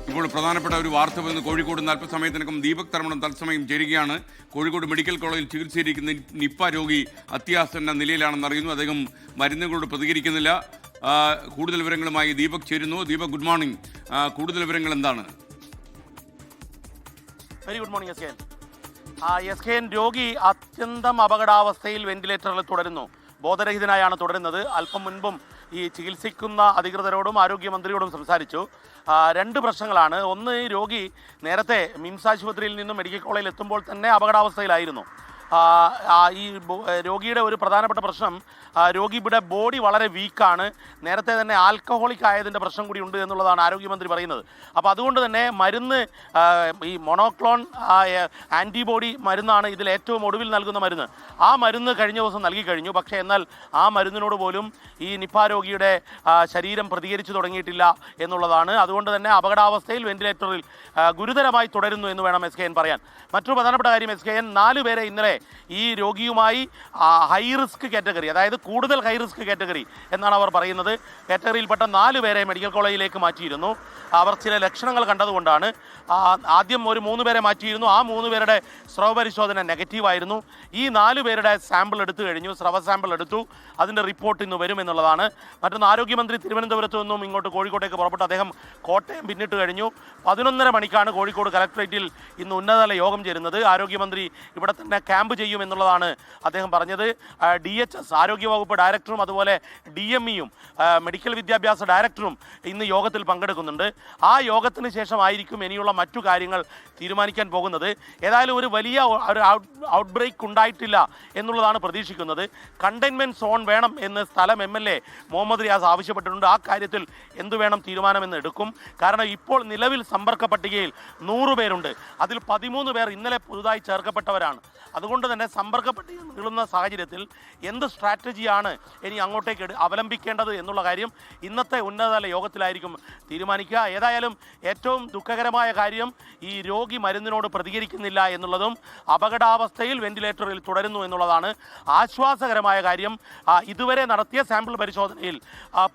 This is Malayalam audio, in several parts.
ഇപ്പോൾ പ്രധാനപ്പെട്ട ഒരു വാർത്ത വന്ന് കോഴിക്കോട് അല്പസമയത്തിനകം ദീപക് തർമ്മണം തത്സമയം ചേരുകയാണ്. കോഴിക്കോട് മെഡിക്കൽ കോളേജിൽ ചികിത്സയിരിക്കുന്ന നിപ്പ രോഗി അത്യാസന്ന നിലയിലാണെന്ന് അറിയുന്നു. അദ്ദേഹം മരുന്നുകളോട് പ്രതികരിക്കുന്നില്ല. കൂടുതൽ വിവരങ്ങളുമായി ദീപക് ചേരുന്നു. Deepak, good morning. കൂടുതൽ വിവരങ്ങൾ എന്താണ്? Very good morning S K N. രോഗി അത്യന്തം അപകടാവസ്ഥയിൽ വെന്റിലേറ്ററിൽ തുടരുന്നു. ബോധരഹിതനായാണ് തുടരുന്നത്. അല്പം മുൻപും ഈ ചികിത്സിക്കുന്ന അധികൃതരോടും ആരോഗ്യമന്ത്രിയോടും സംസാരിച്ചു. രണ്ട് പ്രശ്നങ്ങളാണ്. ഒന്ന്, ഈ രോഗി നേരത്തെ മിംസ് ആശുപത്രിയിൽ നിന്നും മെഡിക്കൽ കോളേജിൽ എത്തുമ്പോൾ തന്നെ അപകടാവസ്ഥയിലായിരുന്നു. ഈ രോഗിയുടെ ഒരു പ്രധാനപ്പെട്ട പ്രശ്നം, രോഗിയുടെ ബോഡി വളരെ വീക്കാണ്. നേരത്തെ തന്നെ ആൽക്കഹോളിക് ആയതിൻ്റെ പ്രശ്നം കൂടി ഉണ്ട് എന്നുള്ളതാണ് ആരോഗ്യമന്ത്രി പറയുന്നത്. അപ്പോൾ അതുകൊണ്ട് തന്നെ മരുന്ന്, ഈ മൊണോക്ലോൺ ആൻറ്റിബോഡി മരുന്നാണ് ഇതിൽ ഏറ്റവും ഒടുവിൽ നൽകുന്ന മരുന്ന്. ആ മരുന്ന് കഴിഞ്ഞ ദിവസം നൽകി കഴിഞ്ഞു. പക്ഷേ എന്നാൽ ആ മരുന്നിനോട് പോലും ഈ നിപ്പ രോഗിയുടെ ശരീരം പ്രതികരിച്ചു തുടങ്ങിയിട്ടില്ല എന്നുള്ളതാണ്. അതുകൊണ്ട് തന്നെ അപകടാവസ്ഥയിൽ വെന്റിലേറ്ററിൽ ഗുരുതരമായി തുടരുന്നു എന്ന് വേണം എസ് കെ എൻ പറയാൻ. മറ്റൊരു പ്രധാനപ്പെട്ട കാര്യം, എസ് കെ എൻ 4 പേരെ ഇന്നലെ ഈ രോഗിയുമായി ഹൈ റിസ്ക് കാറ്റഗറി, അതായത് കൂടുതൽ ഹൈ റിസ്ക് കാറ്റഗറി എന്നാണ് അവർ പറയുന്നത്, കാറ്റഗറിയിൽപ്പെട്ട 4 പേരെ മെഡിക്കൽ കോളേജിലേക്ക് മാറ്റിയിരുന്നു. അവർ ചില ലക്ഷണങ്ങൾ കണ്ടതുകൊണ്ടാണ്. ആദ്യം ഒരു 3 പേരെ മാറ്റിയിരുന്നു. ആ 3 പേരുടെ സ്രവ പരിശോധന നെഗറ്റീവായിരുന്നു. ഈ 4 പേരുടെ സാമ്പിൾ എടുത്തു കഴിഞ്ഞു, സ്രവ സാമ്പിൾ എടുത്തു. അതിൻ്റെ റിപ്പോർട്ട് ഇന്ന് വരുമെന്നുള്ളതാണ്. മറ്റൊന്ന്, ആരോഗ്യമന്ത്രി തിരുവനന്തപുരത്ത് നിന്നും ഇങ്ങോട്ട് കോഴിക്കോട്ടേക്ക് പുറപ്പെട്ടു. അദ്ദേഹം കോട്ടയം പിന്നിട്ട് കഴിഞ്ഞു. 11:30 മണിക്കാണ് കോഴിക്കോട് കലക്ട്രേറ്റിൽ ഇന്ന് ഉന്നതതല യോഗം ചേരുന്നത്. ആരോഗ്യമന്ത്രി ഇവിടെ തന്നെ ക്യാമ്പ് ചെയ്യും എന്നുള്ളതാണ് അദ്ദേഹം പറഞ്ഞത്. DHS ആരോഗ്യവകുപ്പ് ഡയറക്ടറും അതുപോലെ DMEയും മെഡിക്കൽ വിദ്യാഭ്യാസ ഡയറക്ടറും ഇന്ന് യോഗത്തിൽ പങ്കെടുക്കുന്നുണ്ട്. ആ യോഗത്തിന് ശേഷമായിരിക്കും ഇനിയുള്ള മറ്റു കാര്യങ്ങൾ തീരുമാനിക്കാൻ പോകുന്നത്. ഏതായാലും ഒരു വലിയ ഒരു ഔട്ട് ബ്രേക്ക് ഉണ്ടായിട്ടില്ല എന്നുള്ളതാണ് പ്രതീക്ഷിക്കുന്നത്. കണ്ടെയ്ൻമെൻറ്റ് സോൺ വേണം എന്ന് സ്ഥലം MLA മുഹമ്മദ് റിയാസ് ആവശ്യപ്പെട്ടിട്ടുണ്ട്. ആ കാര്യത്തിൽ എന്തു വേണം തീരുമാനമെന്ന് എടുക്കും. കാരണം ഇപ്പോൾ നിലവിൽ സമ്പർക്ക പട്ടികയിൽ 100 പേരുണ്ട്. അതിൽ 13 പേർ ഇന്നലെ പുതുതായി ചേർക്കപ്പെട്ടവരാണ്. അതുകൊണ്ട് തന്നെ സമ്പർക്ക പട്ടിക നീളുന്ന സാഹചര്യത്തിൽ എന്ത് സ്ട്രാറ്റജിയാണ് ഇനി അങ്ങോട്ടേക്ക് അവലംബിക്കേണ്ടത് എന്നുള്ള കാര്യം ഇന്നത്തെ ഉന്നതതല യോഗത്തിലായിരിക്കും തീരുമാനിക്കുക. ഏതായാലും ഏറ്റവും ദുഃഖകരമായ കാര്യം, ഈ രോഗി മരുന്നിനോട് പ്രതികരിക്കുന്നില്ല എന്നുള്ളതും അപകടാവസ്ഥയിൽ വെന്റിലേറ്ററിൽ തുടരുന്നു എന്നുള്ളതാണ്. ആശ്വാസകരമായ കാര്യം, ഇതുവരെ നടത്തിയ സാമ്പിൾ പരിശോധനയിൽ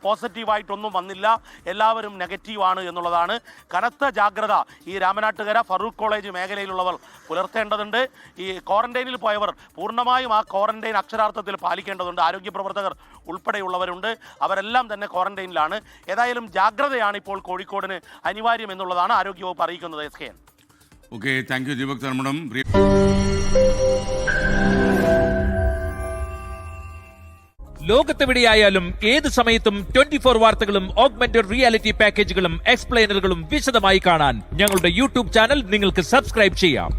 പോസിറ്റീവായിട്ടൊന്നും വന്നില്ല, എല്ലാവരും നെഗറ്റീവാണ് എന്നുള്ളതാണ്. കനത്ത ജാഗ്രത ഈ രാമനാട്ടുകര ഫറൂഖ് കോളേജ് മേഖലയിലുള്ളവർ പുലർത്തേണ്ടതുണ്ട്. ഈ ക്വാറന്റൈനിൽ പോയവർ പൂർണ്ണമായും ആ ക്വാറന്റൈൻ അക്ഷരാർത്ഥത്തിൽ പാലിക്കേണ്ടതുണ്ട്. ആരോഗ്യ പ്രവർത്തകർ ഉൾപ്പെടെയുള്ളവരുണ്ട്, അവരെല്ലാം തന്നെ ക്വാറന്റൈനിലാണ്. ഏതായാലും ജാഗ്രതയാണ് ഇപ്പോൾ കോഴിക്കോടിന് അനിവാര്യം എന്നുള്ളതാണ് ആരോഗ്യവകുപ്പ് അറിയിക്കുന്നത്. S K N. Okay, thank you Deepak തർമ്മണം. ലോകത്തെവിടെയായാലും ഏത് സമയത്തും 24 വാർത്തകളും ഓഗ്മെന്റഡ് റിയാലിറ്റി പാക്കേജുകളും എക്സ്പ്ലെയിനറുകളും വിശദമായി കാണാൻ ഞങ്ങളുടെ യൂട്യൂബ് ചാനൽ നിങ്ങൾക്ക് സബ്സ്ക്രൈബ് ചെയ്യാം.